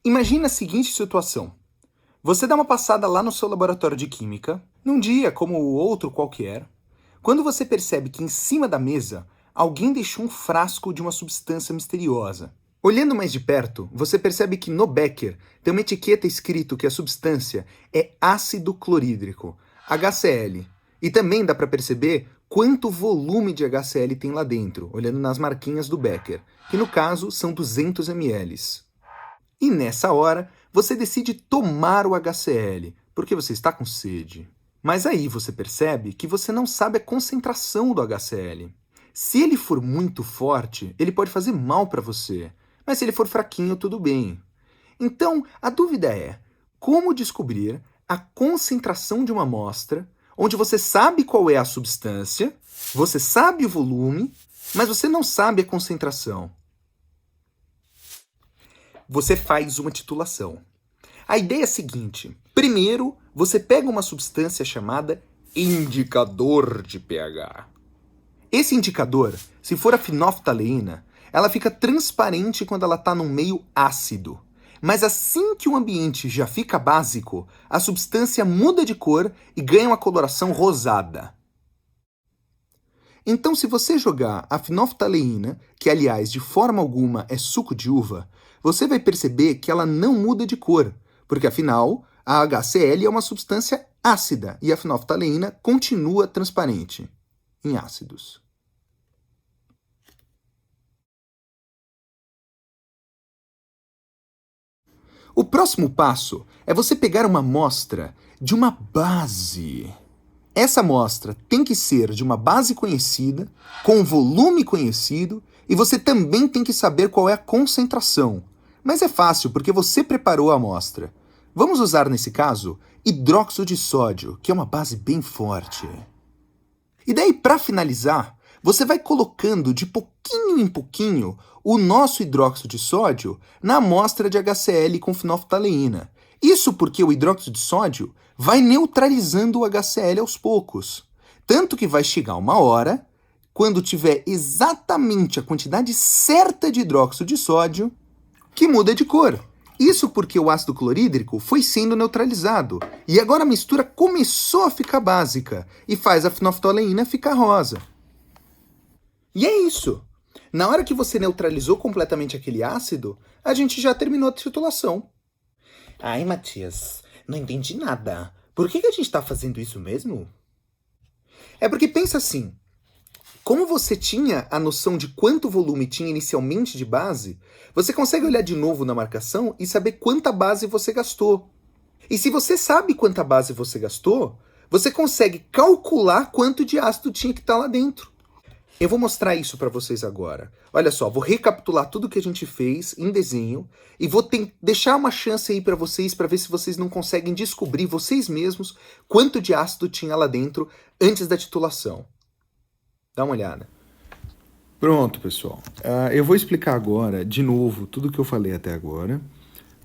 Imagina a seguinte situação. Você dá uma passada lá no seu laboratório de química, num dia como o outro qualquer, quando você percebe que em cima da mesa alguém deixou um frasco de uma substância misteriosa. Olhando mais de perto, você percebe que no becker tem uma etiqueta escrito que a substância é ácido clorídrico, HCl. E também dá para perceber quanto volume de HCl tem lá dentro, olhando nas marquinhas do becker, que no caso são 200 ml. E nessa hora, você decide tomar o HCl, porque você está com sede. Mas aí você percebe que você não sabe a concentração do HCl. Se ele for muito forte, ele pode fazer mal para você. Mas se ele for fraquinho, tudo bem. Então, a dúvida é, como descobrir a concentração de uma amostra, onde você sabe qual é a substância, você sabe o volume, mas você não sabe a concentração? Você faz uma titulação. A ideia é a seguinte. Primeiro, você pega uma substância chamada indicador de pH. Esse indicador, se for a fenolftaleína, ela fica transparente quando ela está num meio ácido. Mas assim que o ambiente já fica básico, a substância muda de cor e ganha uma coloração rosada. Então, se você jogar a fenolftaleína, que aliás de forma alguma é suco de uva, você vai perceber que ela não muda de cor, porque afinal a HCl é uma substância ácida e a fenolftaleína continua transparente em ácidos. O próximo passo é você pegar uma amostra de uma base. Essa amostra tem que ser de uma base conhecida, com volume conhecido, e você também tem que saber qual é a concentração. Mas é fácil, porque você preparou a amostra. Vamos usar, nesse caso, hidróxido de sódio, que é uma base bem forte. E daí, para finalizar, você vai colocando de pouquinho em pouquinho o nosso hidróxido de sódio na amostra de HCl com fenolftaleína. Isso porque o hidróxido de sódio vai neutralizando o HCl aos poucos. Tanto que vai chegar uma hora, quando tiver exatamente a quantidade certa de hidróxido de sódio, que muda de cor. Isso porque o ácido clorídrico foi sendo neutralizado. E agora a mistura começou a ficar básica e faz a fenolftaleína ficar rosa. E é isso. Na hora que você neutralizou completamente aquele ácido, a gente já terminou a titulação. Ai, Matias, não entendi nada. Por que a gente tá fazendo isso mesmo? É porque pensa assim, como você tinha a noção de quanto volume tinha inicialmente de base, você consegue olhar de novo na marcação e saber quanta base você gastou. E se você sabe quanta base você gastou, você consegue calcular quanto de ácido tinha que estar lá dentro. Eu vou mostrar isso para vocês agora. Olha só, vou recapitular tudo que a gente fez em desenho e vou deixar uma chance aí para vocês para ver se vocês não conseguem descobrir vocês mesmos quanto de ácido tinha lá dentro antes da titulação. Dá uma olhada. Pronto, pessoal. Eu vou explicar agora, de novo, tudo que eu falei até agora,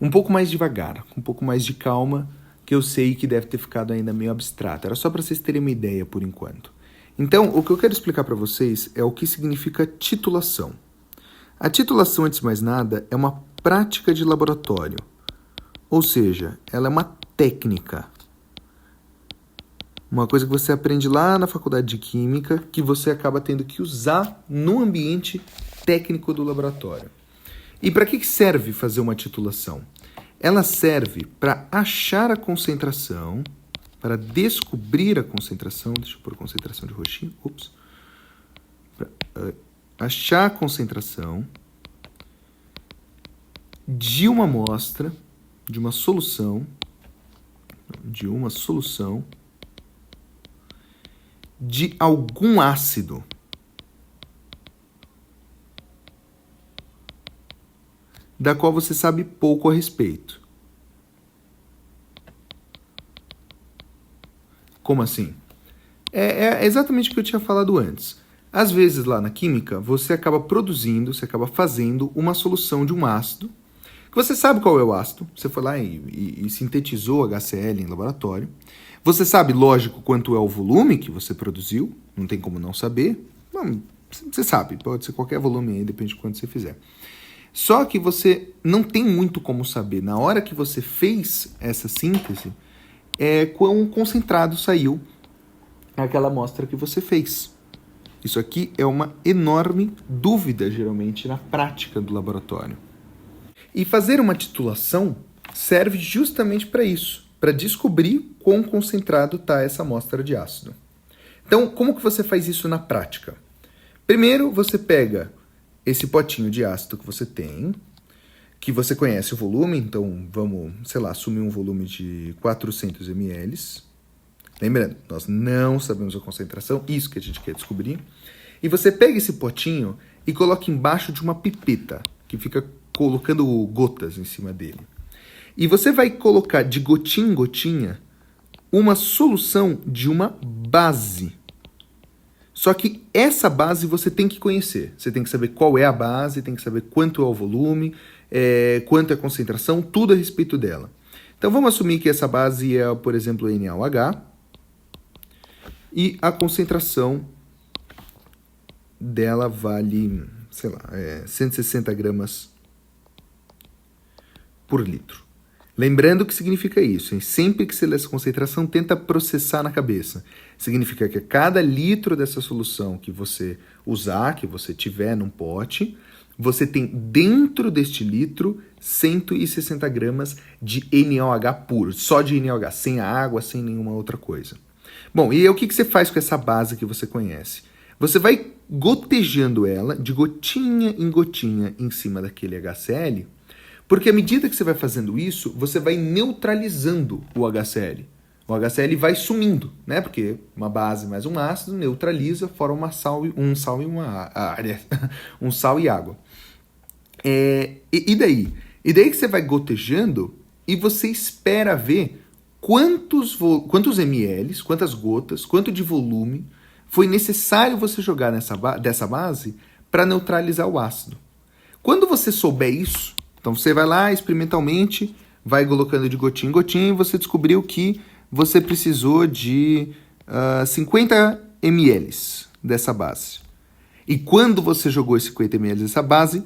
um pouco mais devagar, com um pouco mais de calma, que eu sei que deve ter ficado ainda meio abstrato. Era só para vocês terem uma ideia por enquanto. Então, o que eu quero explicar para vocês é o que significa titulação. A titulação, antes de mais nada, é uma prática de laboratório. Ou seja, ela é uma técnica. Uma coisa que você aprende lá na faculdade de Química, que você acaba tendo que usar no ambiente técnico do laboratório. E para que serve fazer uma titulação? Ela serve para achar a concentração, para descobrir a concentração, deixa eu pôr concentração de roxinho, achar a concentração de uma amostra, de uma solução de algum ácido. Da qual você sabe pouco a respeito. Como assim? É exatamente o que eu tinha falado antes. Às vezes, lá na química, você acaba fazendo uma solução de um ácido, que você sabe qual é o ácido, você foi lá e sintetizou HCl em laboratório. Você sabe, lógico, quanto é o volume que você produziu, não tem como não saber. Não, você sabe, pode ser qualquer volume aí, depende de quanto você fizer. Só que você não tem muito como saber, na hora que você fez essa síntese, quão concentrado saiu aquela amostra que você fez. Isso aqui é uma enorme dúvida, geralmente, na prática do laboratório. E fazer uma titulação serve justamente para isso, para descobrir quão concentrado está essa amostra de ácido. Então, como que você faz isso na prática? Primeiro, você pega esse potinho de ácido que você tem, que você conhece o volume, então vamos, assumir um volume de 400 ml. Lembrando, nós não sabemos a concentração, isso que a gente quer descobrir. E você pega esse potinho e coloca embaixo de uma pipeta, que fica colocando gotas em cima dele. E você vai colocar de gotinha em gotinha uma solução de uma base. Só que essa base você tem que conhecer. Você tem que saber qual é a base, tem que saber quanto é o volume, quanto é a concentração, tudo a respeito dela. Então vamos assumir que essa base é, por exemplo, NaOH. E a concentração dela vale, 160 gramas por litro. Lembrando o que significa isso, hein? Sempre que você lê essa concentração, tenta processar na cabeça. Significa que a cada litro dessa solução que você usar, que você tiver num pote, você tem dentro deste litro 160 gramas de NaOH puro, só de NaOH, sem a água, sem nenhuma outra coisa. Bom, e aí o que você faz com essa base que você conhece? Você vai gotejando ela de gotinha em cima daquele HCl, porque à medida que você vai fazendo isso, você vai neutralizando o HCl. O HCl vai sumindo, né? Porque uma base mais um ácido neutraliza, forma um sal e água. E daí? E daí que você vai gotejando e você espera ver quantos ml, quantas gotas, quanto de volume foi necessário você jogar dessa base para neutralizar o ácido. Quando você souber isso, então você vai lá experimentalmente, vai colocando de gotinha em gotinha e você descobriu que você precisou de 50 ml dessa base. E quando você jogou esses 50 ml dessa base,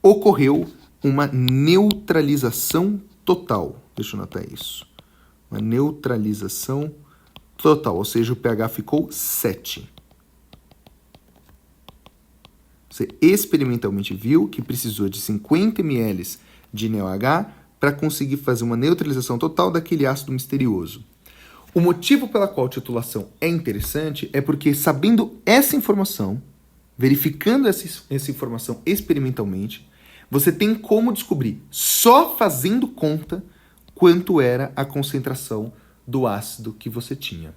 ocorreu uma neutralização total. Deixa eu anotar isso. Uma neutralização total, ou seja, o pH ficou 7. Você experimentalmente viu que precisou de 50 ml de NaOH para conseguir fazer uma neutralização total daquele ácido misterioso. O motivo pela qual a titulação é interessante é porque, sabendo essa informação, verificando essa informação experimentalmente, você tem como descobrir, só fazendo conta, quanto era a concentração do ácido que você tinha.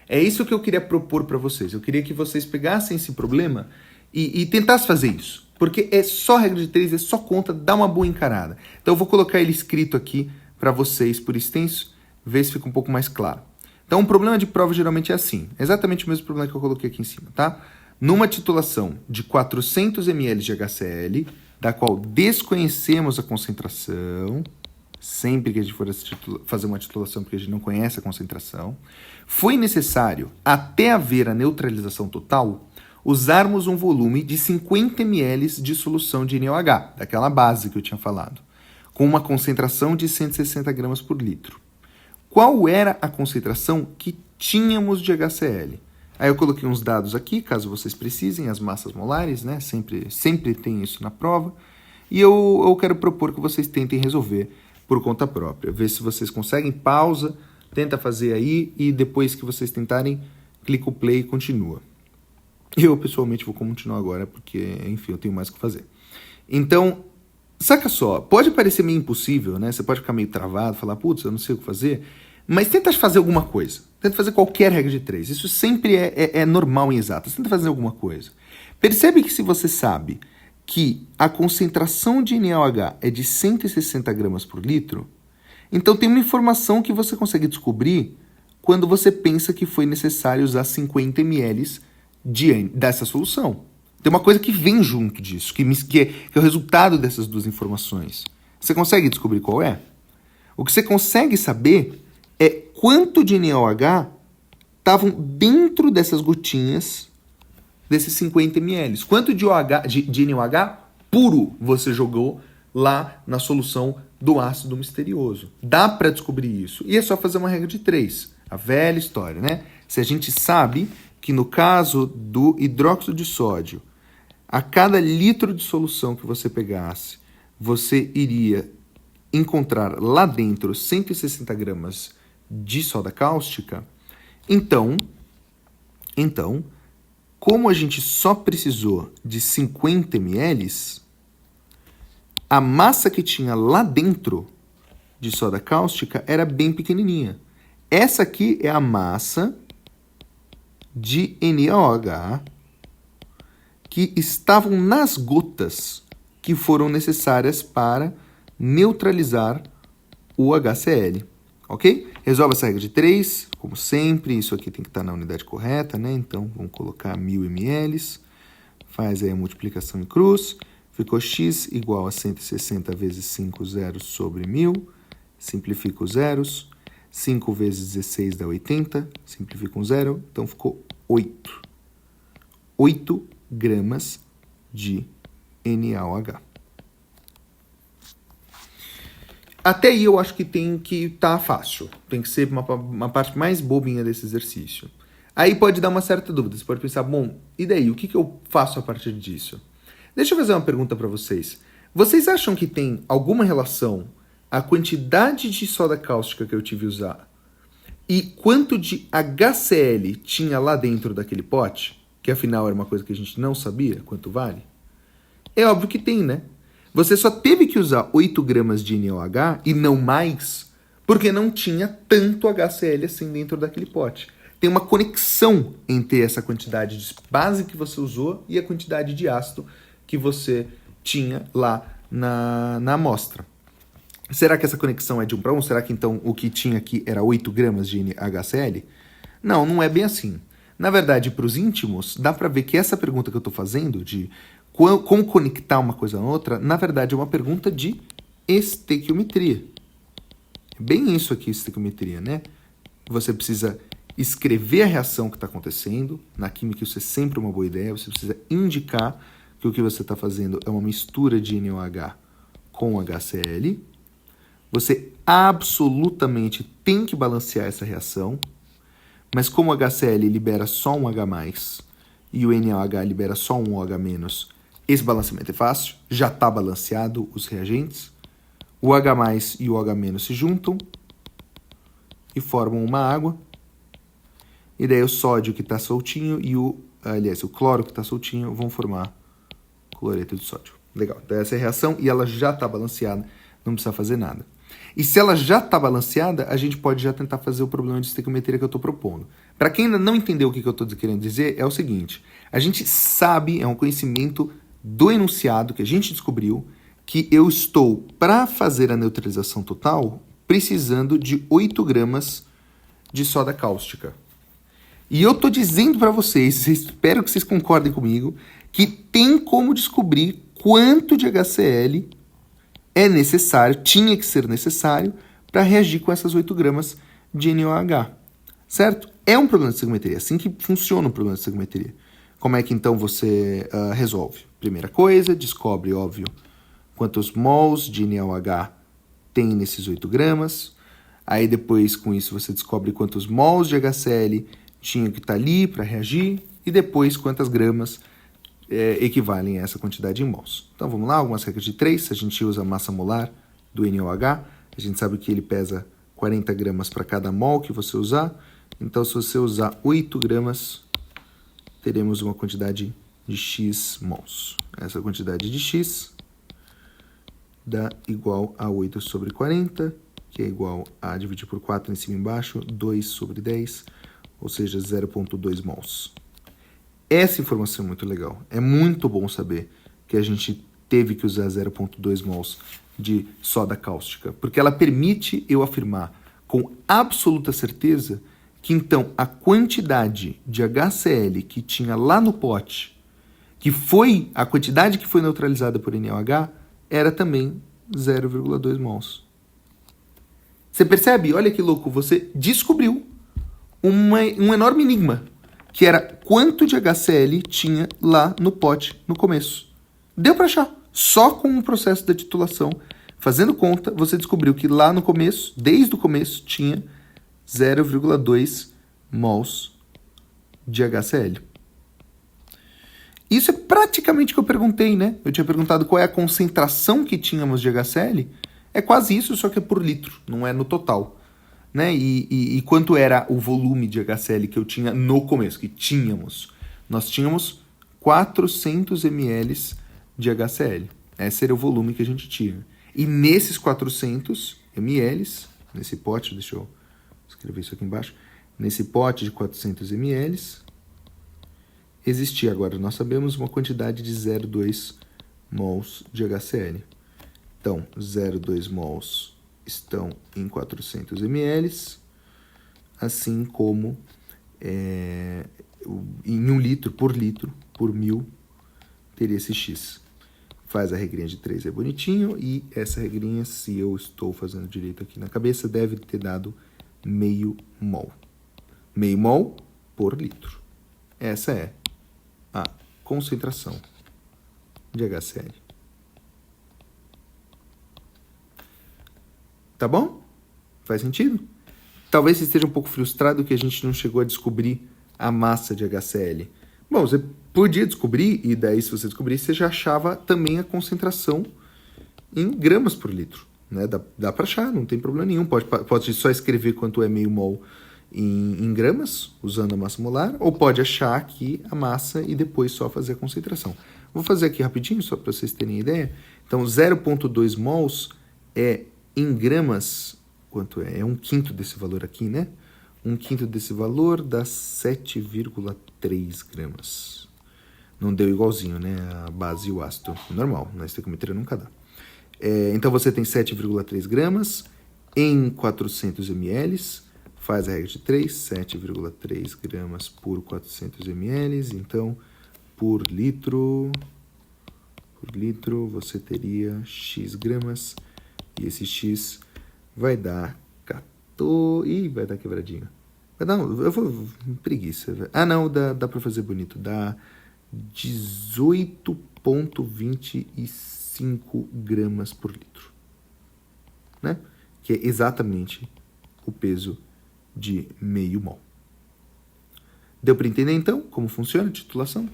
É isso que eu queria propor para vocês. Eu queria que vocês pegassem esse problema e tentassem fazer isso. Porque é só regra de 3, é só conta, dá uma boa encarada. Então eu vou colocar ele escrito aqui para vocês por extenso, ver se fica um pouco mais claro. Então um problema de prova geralmente é assim. É exatamente o mesmo problema que eu coloquei aqui em cima, tá? Numa titulação de 400 ml de HCl, da qual desconhecemos a concentração, sempre que a gente for fazer uma titulação porque a gente não conhece a concentração, foi necessário, até haver a neutralização total, usarmos um volume de 50 ml de solução de NaOH, daquela base que eu tinha falado, com uma concentração de 160 gramas por litro. Qual era a concentração que tínhamos de HCl? Aí eu coloquei uns dados aqui, caso vocês precisem, as massas molares, né? Sempre tem isso na prova. E eu quero propor que vocês tentem resolver por conta própria. Ver se vocês conseguem, pausa, tenta fazer aí e depois que vocês tentarem, clica o play e continua. Eu, pessoalmente, vou continuar agora porque, enfim, eu tenho mais o que fazer. Então, saca só, pode parecer meio impossível, né? Você pode ficar meio travado, falar, putz, eu não sei o que fazer, mas tenta fazer alguma coisa. Tenta fazer qualquer regra de 3. Isso sempre é normal em exatas. Tenta fazer alguma coisa. Percebe que se você sabe que a concentração de NaOH é de 160 gramas por litro, então tem uma informação que você consegue descobrir quando você pensa que foi necessário usar 50 ml dessa solução. Tem uma coisa que vem junto disso, que é o resultado dessas duas informações. Você consegue descobrir qual é? O que você consegue saber é quanto de NaOH estavam dentro dessas gotinhas desses 50 ml. Quanto de NaOH puro você jogou lá na solução do ácido misterioso. Dá para descobrir isso. E é só fazer uma regra de 3. A velha história, né? Se a gente sabe que no caso do hidróxido de sódio, a cada litro de solução que você pegasse, você iria encontrar lá dentro 160 gramas de soda cáustica, então, como a gente só precisou de 50 ml, a massa que tinha lá dentro de soda cáustica era bem pequenininha. Essa aqui é a massa de NaOH que estavam nas gotas que foram necessárias para neutralizar o HCl, ok? Resolve essa regra de 3, como sempre, isso aqui tem que estar na unidade correta, né? Então, vamos colocar 1000 ml, faz aí a multiplicação em cruz, ficou x igual a 160 vezes 5 zeros sobre 1000, simplifica os zeros, 5 vezes 16 dá 80, simplifica um zero, então ficou 8. 8 gramas de NaOH. Até aí eu acho que tem que estar fácil. Tem que ser uma parte mais bobinha desse exercício. Aí pode dar uma certa dúvida. Você pode pensar, bom, e daí? O que eu faço a partir disso? Deixa eu fazer uma pergunta para vocês. Vocês acham que tem alguma relação a quantidade de soda cáustica que eu tive que usar e quanto de HCl tinha lá dentro daquele pote? Que afinal era uma coisa que a gente não sabia quanto vale? É óbvio que tem, né? Você só teve que usar 8 gramas de NaOH e não mais, porque não tinha tanto HCl assim dentro daquele pote. Tem uma conexão entre essa quantidade de base que você usou e a quantidade de ácido que você tinha lá na amostra. Será que essa conexão é de 1 para 1? Será que então o que tinha aqui era 8 gramas de HCl? Não, não é bem assim. Na verdade, para os íntimos, dá para ver que essa pergunta que eu estou fazendo de como conectar uma coisa na outra, na verdade é uma pergunta de estequiometria. É bem isso aqui, estequiometria, né? Você precisa escrever a reação que está acontecendo. Na química isso é sempre uma boa ideia. Você precisa indicar que o que você está fazendo é uma mistura de NaOH com HCl. Você absolutamente tem que balancear essa reação. Mas como o HCl libera só um H+, e o NaOH libera só um OH-, esse balanceamento é fácil, já está balanceado os reagentes. O H+ e o OH- se juntam e formam uma água. E daí o sódio que está soltinho e o cloro que está soltinho vão formar cloreto de sódio. Legal, então essa é a reação e ela já está balanceada, não precisa fazer nada. E se ela já está balanceada, a gente pode já tentar fazer o problema de estequiometria que eu estou propondo. Para quem ainda não entendeu o que eu estou querendo dizer, é o seguinte: a gente sabe, é um conhecimento do enunciado que a gente descobriu, que eu estou, para fazer a neutralização total, precisando de 8 gramas de soda cáustica. E eu estou dizendo para vocês, espero que vocês concordem comigo, que tem como descobrir quanto de HCl é necessário, tinha que ser necessário, para reagir com essas 8 gramas de NaOH. Certo? É um problema de estequiometria, é assim que funciona o problema de estequiometria. Como é que então você resolve? Primeira coisa, descobre, óbvio, quantos mols de NaOH tem nesses 8 gramas. Aí depois, com isso, você descobre quantos mols de HCl tinha que estar ali para reagir. E depois, quantas gramas equivalem a essa quantidade em mols. Então vamos lá, algumas regras de 3. Se a gente usa a massa molar do NaOH, a gente sabe que ele pesa 40 gramas para cada mol que você usar. Então se você usar 8 gramas, teremos uma quantidade de X mols. Essa quantidade de X dá igual a 8 sobre 40, que é igual a dividir por 4 em cima e embaixo, 2 sobre 10, ou seja, 0,2 mols. Essa informação é muito legal. É muito bom saber que a gente teve que usar 0,2 mols de soda cáustica, porque ela permite eu afirmar com absoluta certeza que então a quantidade de HCl que tinha lá no pote, que foi a quantidade que foi neutralizada por NaOH, era também 0,2 mols. Você percebe? Olha que louco, você descobriu um enorme enigma, que era quanto de HCl tinha lá no pote no começo. Deu para achar. Só com o processo da titulação, fazendo conta, você descobriu que lá no começo, desde o começo, tinha 0,2 mols de HCl. Isso é praticamente o que eu perguntei, né? Eu tinha perguntado qual é a concentração que tínhamos de HCl. É quase isso, só que é por litro, não é no total. Né? E quanto era o volume de HCl que eu tinha no começo, que tínhamos? Nós tínhamos 400 ml de HCl. Esse era o volume que a gente tinha. E nesses 400 ml, nesse pote, deixa eu escrever isso aqui embaixo, nesse pote de 400 ml, existia agora, nós sabemos, uma quantidade de 0,2 mols de HCl. Então, 0,2 mols estão em 400 ml, assim como em 1 litro, por 1000, teria esse X. Faz a regrinha de 3, é bonitinho, e essa regrinha, se eu estou fazendo direito aqui na cabeça, deve ter dado meio mol. Meio mol por litro. Essa é a concentração de HCl. Tá bom? Faz sentido? Talvez você esteja um pouco frustrado que a gente não chegou a descobrir a massa de HCl. Bom, você podia descobrir, e daí se você descobrir, você já achava também a concentração em gramas por litro. Né? Dá para achar, não tem problema nenhum. Pode só escrever quanto é meio mol em gramas, usando a massa molar, ou pode achar aqui a massa e depois só fazer a concentração. Vou fazer aqui rapidinho, só para vocês terem ideia. Então, 0,2 mols é em gramas, quanto é? É 1/5 desse valor aqui, né? 1/5 desse valor dá 7,3 gramas. Não deu igualzinho, né? A base e o ácido. Normal, na estequiometria nunca dá. Então você tem 7,3 gramas em 400 ml. Faz a regra de 3, 7,3 gramas por 400 ml. Então, por litro você teria X gramas. E esse X vai dar 14... Ih, vai dar quebradinho. Vai dar eu vou... Preguiça. Ah, não, dá pra fazer bonito. Dá 18,25 gramas por litro. Né? Que é exatamente o peso de meio mol. Deu para entender, então, como funciona a titulação?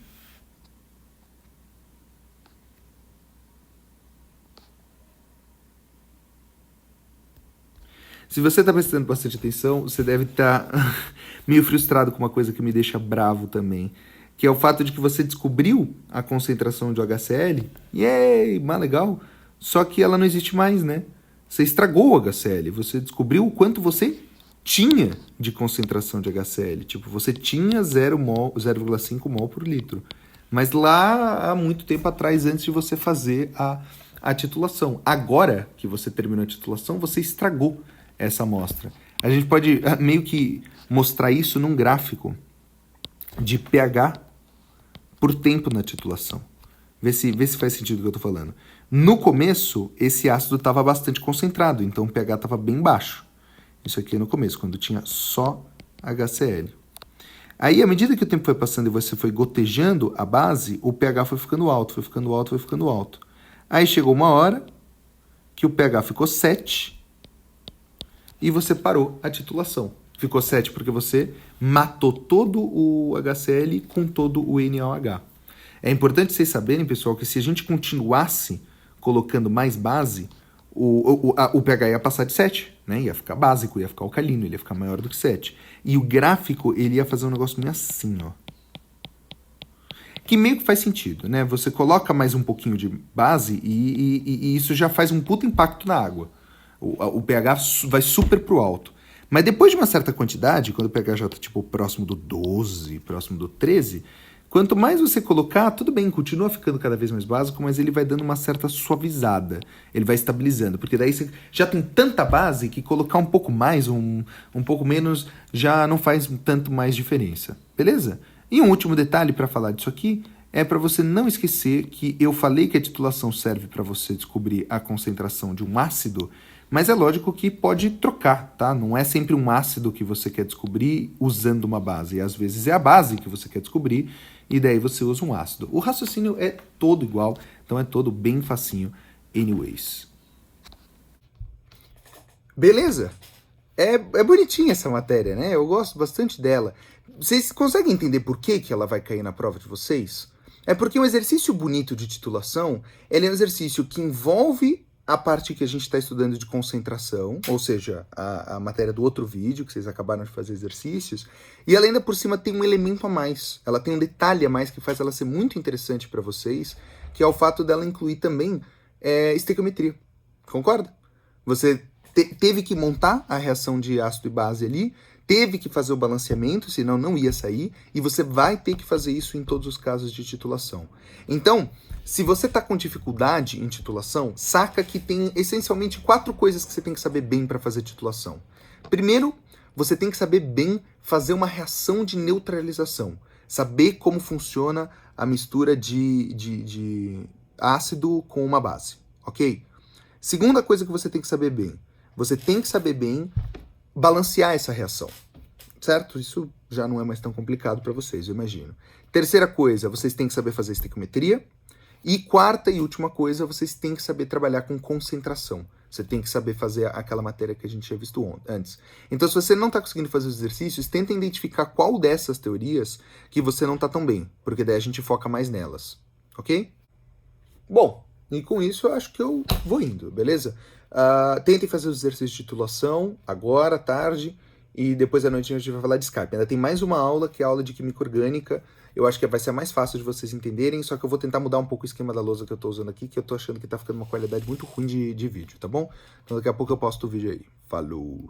Se você está prestando bastante atenção, você deve estar meio frustrado com uma coisa que me deixa bravo também, que é o fato de que você descobriu a concentração de HCl, yay, mas legal, só que ela não existe mais, né? Você estragou o HCl, você descobriu o quanto você tinha de concentração de HCl. Tipo, você tinha 0,5 mol por litro, mas lá há muito tempo atrás, antes de você fazer a titulação. Agora que você terminou a titulação, você estragou essa amostra. A gente pode meio que mostrar isso num gráfico de pH por tempo na titulação. Vê se faz sentido o que eu estou falando. No começo, esse ácido estava bastante concentrado, então o pH estava bem baixo. Isso aqui é no começo, quando tinha só HCl. Aí, à medida que o tempo foi passando e você foi gotejando a base, o pH foi ficando alto, foi ficando alto, foi ficando alto. Aí chegou uma hora que o pH ficou 7 e você parou a titulação. Ficou 7 porque você matou todo o HCl com todo o NaOH. É importante vocês saberem, pessoal, que se a gente continuasse colocando mais base, o pH ia passar de 7, né? Ia ficar básico, ia ficar alcalino, ele ia ficar maior do que 7. E o gráfico, ele ia fazer um negócio meio assim, ó. Que meio que faz sentido, né? Você coloca mais um pouquinho de base e isso já faz um puta impacto na água. O pH vai super pro alto. Mas depois de uma certa quantidade, quando o pH já tá tipo próximo do 12, próximo do 13, quanto mais você colocar, tudo bem, continua ficando cada vez mais básico, mas ele vai dando uma certa suavizada. Ele vai estabilizando, porque daí você já tem tanta base que colocar um pouco mais, um pouco menos, já não faz tanto mais diferença. Beleza? E um último detalhe para falar disso aqui é para você não esquecer que eu falei que a titulação serve para você descobrir a concentração de um ácido, mas é lógico que pode trocar, tá? Não é sempre um ácido que você quer descobrir usando uma base. Às vezes é a base que você quer descobrir e daí você usa um ácido. O raciocínio é todo igual, então é todo bem facinho anyways. Beleza? É bonitinha essa matéria, né? Eu gosto bastante dela. Vocês conseguem entender por que ela vai cair na prova de vocês? É porque um exercício bonito de titulação, ele é um exercício que envolve a parte que a gente está estudando de concentração, ou seja, a matéria do outro vídeo, que vocês acabaram de fazer exercícios, e ela ainda por cima tem um elemento a mais, ela tem um detalhe a mais que faz ela ser muito interessante para vocês, que é o fato dela incluir também estequiometria. Concorda? Você teve que montar a reação de ácido e base ali, teve que fazer o balanceamento, senão não ia sair, e você vai ter que fazer isso em todos os casos de titulação. Então, se você está com dificuldade em titulação, saca que tem essencialmente 4 coisas que você tem que saber bem para fazer titulação. Primeiro, você tem que saber bem fazer uma reação de neutralização, saber como funciona a mistura de ácido com uma base, ok? Segunda coisa que você tem que saber bem, você tem que saber bem balancear essa reação, certo? Isso já não é mais tão complicado para vocês, eu imagino. Terceira coisa, vocês têm que saber fazer estequiometria. E quarta e última coisa, vocês têm que saber trabalhar com concentração. Você tem que saber fazer aquela matéria que a gente tinha visto antes. Então, se você não está conseguindo fazer os exercícios, tenta identificar qual dessas teorias que você não está tão bem, porque daí a gente foca mais nelas, ok? Bom, e com isso eu acho que eu vou indo, beleza? Tentem fazer os exercícios de titulação agora, à tarde, e depois à noite a gente vai falar de Skype. Ainda tem mais uma aula, que é a aula de Química Orgânica. Eu acho que vai ser mais fácil de vocês entenderem, só que eu vou tentar mudar um pouco o esquema da lousa que eu tô usando aqui, que eu tô achando que tá ficando uma qualidade muito ruim de vídeo, tá bom? Então daqui a pouco eu posto o vídeo aí. Falou!